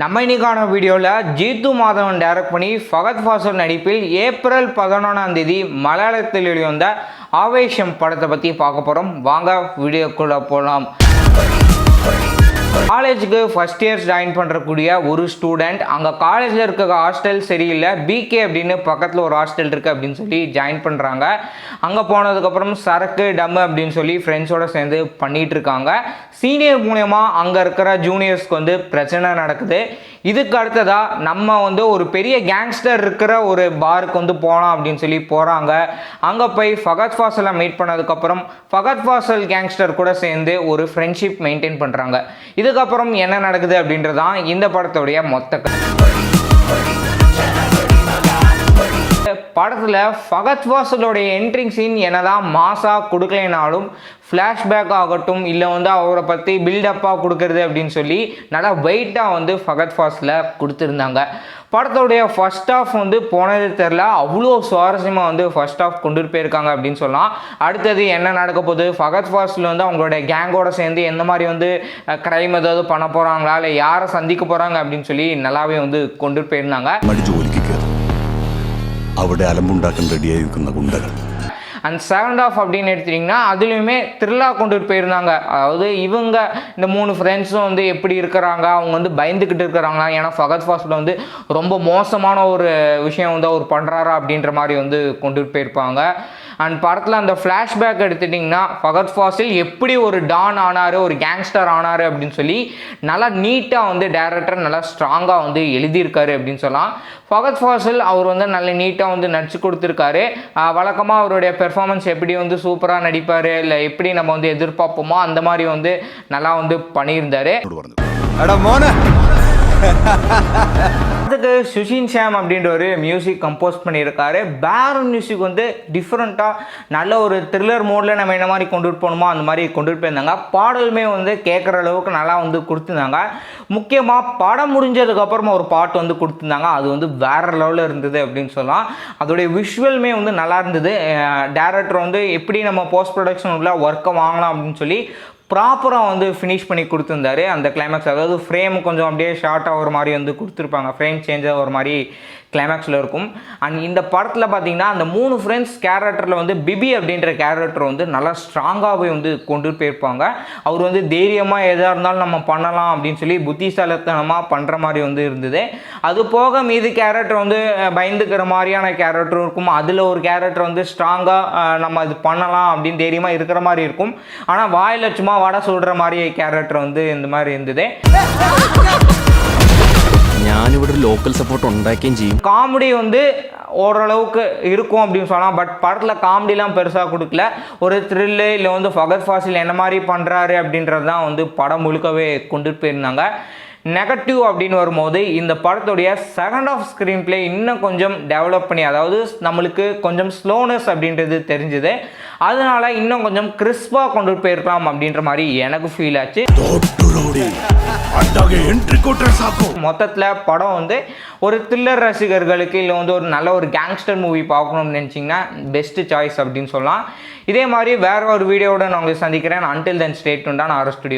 நம்ம இன்னைக்கான வீடியோவில் ஜீத்து மாதவன் டைரக்ட் பண்ணி ஃபகத் ஃபாசில் நடிப்பில் ஏப்ரல் 11ஆம் தேதி மலையாளத்தில் வெளிவந்த ஆவேஷம் படத்தை பற்றி பார்க்க போகிறோம். வாங்க வீடியோக்குள்ளே போகலாம். காலேஜுக்கு ஃபஸ்ட் இயர்ஸ் ஜாயின் பண்ணுறக்கூடிய ஒரு ஸ்டூடெண்ட் அங்கே காலேஜில் இருக்க ஹாஸ்டல் சரியில்லை, பிகே அப்படின்னு பக்கத்தில் ஒரு ஹாஸ்டல் இருக்குது அப்படின்னு சொல்லி ஜாயின் பண்ணுறாங்க. அங்கே போனதுக்கப்புறம் சரக்கு டம்மு அப்படின்னு சொல்லி ஃப்ரெண்ட்ஸோடு சேர்ந்து பண்ணிகிட்டு இருக்காங்க. சீனியர் மூலயமா அங்கே இருக்கிற ஜூனியர்ஸ்க்கு வந்து பிரச்சனை நடக்குது. இதுக்கு அடுத்ததாக நம்ம வந்து ஒரு பெரிய கேங்ஸ்டர் இருக்கிற ஒரு பாருக்கு வந்து போகலாம் அப்படின்னு சொல்லி போகிறாங்க. அங்கே போய் ஃபகத் ஃபாசிலை மீட் பண்ணதுக்கப்புறம் ஃபகத் ஃபாசில் கேங்ஸ்டர் கூட சேர்ந்து ஒரு ஃப்ரெண்ட்ஷிப் மெயின்டைன் பண்ணுறாங்க. இதுக்கப்புறம் என்ன நடக்குது அப்படின்றதான் இந்த படத்துடைய மொத்த படத்தில் ஃபகத் ஃபாசிலோடைய என்ட்ரிங் சீன் என்னதான் மாசாக கொடுக்கலைனாலும் ஃப்ளாஷ்பேக் ஆகட்டும் இல்லை வந்து அவரை பற்றி பில்டப்பாக கொடுக்கறது அப்படின்னு சொல்லி நல்லா வெயிட்டாக வந்து ஃபகத் ஃபாசில் கொடுத்துருந்தாங்க. படத்தோடைய ஃபர்ஸ்ட் ஆஃப் வந்து போனது தெரில, அவ்வளோ சுவாரஸ்யமாக வந்து ஃபர்ஸ்ட் ஆஃப் கொண்டு போயிருக்காங்க அப்படின்னு சொல்லலாம். அடுத்தது என்ன நடக்க போகுது, ஃபகத் ஃபாசில் வந்து அவங்களோட கேங்கோட சேர்ந்து எந்த மாதிரி வந்து க்ரைம் ஏதாவது பண்ண போகிறாங்களா இல்லை யாரை சந்திக்க போகிறாங்க அப்படின்னு சொல்லி நல்லாவே வந்து கொண்டு போயிருந்தாங்க. അവിടെ അലമ്പുണ്ടാക്കാൻ റെഡിയായിരിക്കുന്ന ഗുണ്ടകൾ. அண்ட் செகண்ட் ஆஃப் அப்படின்னு எடுத்துட்டிங்கன்னா அதுலேயுமே த்ரில்லாக கொண்டுட்டு போயிருந்தாங்க. அதாவது இவங்க இந்த 3 ஃப்ரெண்ட்ஸும் வந்து எப்படி இருக்கிறாங்க, அவங்க வந்து பயந்துக்கிட்டு இருக்கிறாங்களா, ஏன்னா ஃபகத் ஃபாசில் வந்து ரொம்ப மோசமான ஒரு விஷயம் வந்து அவர் பண்ணுறாரா அப்படின்ற மாதிரி வந்து கொண்டுட்டு போயிருப்பாங்க. அண்ட் படத்தில் அந்த ஃப்ளாஷ்பேக் எடுத்துட்டிங்கன்னா ஃபகத் ஃபாசில் எப்படி ஒரு டான் ஆனார், ஒரு கேங்ஸ்டர் ஆனார் அப்படின்னு சொல்லி நல்லா நீட்டாக வந்து டைரக்டர் நல்லா ஸ்ட்ராங்காக வந்து எழுதியிருக்காரு அப்படின்னு சொல்லலாம். ஃபகத் ஃபாசில் அவர் வந்து நல்ல நீட்டாக வந்து நடிச்சு கொடுத்துருக்காரு. வழக்கமாக அவருடைய பெர்ஃபார்மன்ஸ் எப்படி வந்து சூப்பராக நடிப்பார் இல்லை எப்படி நம்ம வந்து எதிர்பார்ப்போமோ அந்த மாதிரி வந்து நல்லா வந்து பண்ணியிருந்தார். அதுக்கு சுஷின் ஷாம் அப்படின்ற ஒரு மியூசிக் கம்போஸ் பண்ணியிருக்காரு. பேக்ரவுண்ட் மியூசிக் வந்து டிஃப்ரெண்ட்டாக நல்ல ஒரு த்ரில்லர் மோடில் நம்ம என்ன மாதிரி கொண்டுட்டு போகணுமோ அந்த மாதிரி கொண்டுட்டு போயிருந்தாங்க. பாடலுமே வந்து கேட்குற அளவுக்கு நல்லா வந்து கொடுத்துருந்தாங்க. முக்கியமாக படம் முடிஞ்சதுக்கப்புறமா ஒரு பாட்டு வந்து கொடுத்துருந்தாங்க, அது வந்து வேறு லெவலில் இருந்தது அப்படின்னு சொல்லலாம். அதோடைய விஷுவலுமே வந்து நல்லா இருந்தது. டைரக்டர் வந்து எப்படி நம்ம போஸ்ட் ப்ரொடக்ஷன் உள்ள ஒர்க்கை வாங்கலாம் அப்படின்னு சொல்லி ப்ராப்பராக வந்து ஃபினிஷ் பண்ணி கொடுத்துருந்தாரு. அந்த கிளைமேக்ஸ் அதாவது ஃப்ரேம் கொஞ்சம் அப்படியே ஷார்ட்டாக ஒரு மாதிரி வந்து கொடுத்துருப்பாங்க, ஃப்ரேம் சேஞ்சாக ஒரு மாதிரி கிளைமேக்ஸில் இருக்கும். அண்ட் இந்த படத்தில் பார்த்தீங்கன்னா அந்த 3 ஃப்ரெண்ட்ஸ் கேரக்டரில் வந்து பிபி அப்படின்ற கேரக்டர் வந்து நல்லா ஸ்ட்ராங்காகவே வந்து கொண்டு போயிருப்பாங்க. அவர் வந்து தைரியமாக எதாக இருந்தாலும் நம்ம பண்ணலாம் அப்படின்னு சொல்லி புத்திசாலித்தனமாக பண்ணுற மாதிரி வந்து இருந்தது. அது போக மீது கேரக்டர் வந்து பயந்துக்கிற மாதிரியான கேரக்டரும் இருக்கும். அதில் ஒரு கேரக்டர் வந்து ஸ்ட்ராங்காக நம்ம இது பண்ணலாம் அப்படின்னு தைரியமாக இருக்கிற மாதிரி இருக்கும். ஆனால் வாயில் சும்மா வடை சொல்கிற மாதிரி கேரக்டர் வந்து இந்த மாதிரி இருந்தது. ഞാനിവിടെ ലോക്കൽ സപ്പോർട്ട് ഉണ്ടാക്കുകയും ചെയ്യും. காமெடி வந்து ஓரளவுக்கு இருக்கும் அப்படின்னு சொல்லலாம். பட் படத்தில் காமெடிலாம் பெருசாக கொடுக்கல. ஒரு த்ரில்லு இல்லை வந்து ஃபகத் ஃபாசில் என்ன மாதிரி பண்ணுறாரு அப்படின்றது தான் வந்து படம் முழுக்கவே கொண்டு போயிருந்தாங்க. நெகட்டிவ் அப்படின்னு வரும்போது இந்த படத்துடைய செகண்ட் ஆஃப் ஸ்க்ரீன் பிளே இன்னும் கொஞ்சம் டெவலப் பண்ணி, அதாவது நம்மளுக்கு கொஞ்சம் ஸ்லோனஸ் அப்படின்றது தெரிஞ்சுது. அதனால இன்னும் கொஞ்சம் கிறிஸ்பாக கொண்டு போயிருக்கலாம் அப்படின்ற மாதிரி எனக்கு ஃபீல் ஆச்சு. மொத்தத்தில் படம் வந்து ஒரு த்ரில்லர் ரசிகர்களுக்கு இல்லை வந்து ஒரு நல்ல ஒரு கேங்ஸ்டர் மூவி பார்க்கணும்னு நினச்சிங்கன்னா பெஸ்ட்டு சாய்ஸ் அப்படின்னு சொல்லலாம். இதே மாதிரி வேற ஒரு வீடியோட நான் உங்களை சந்திக்கிறேன். Until then stay tuned on our studio.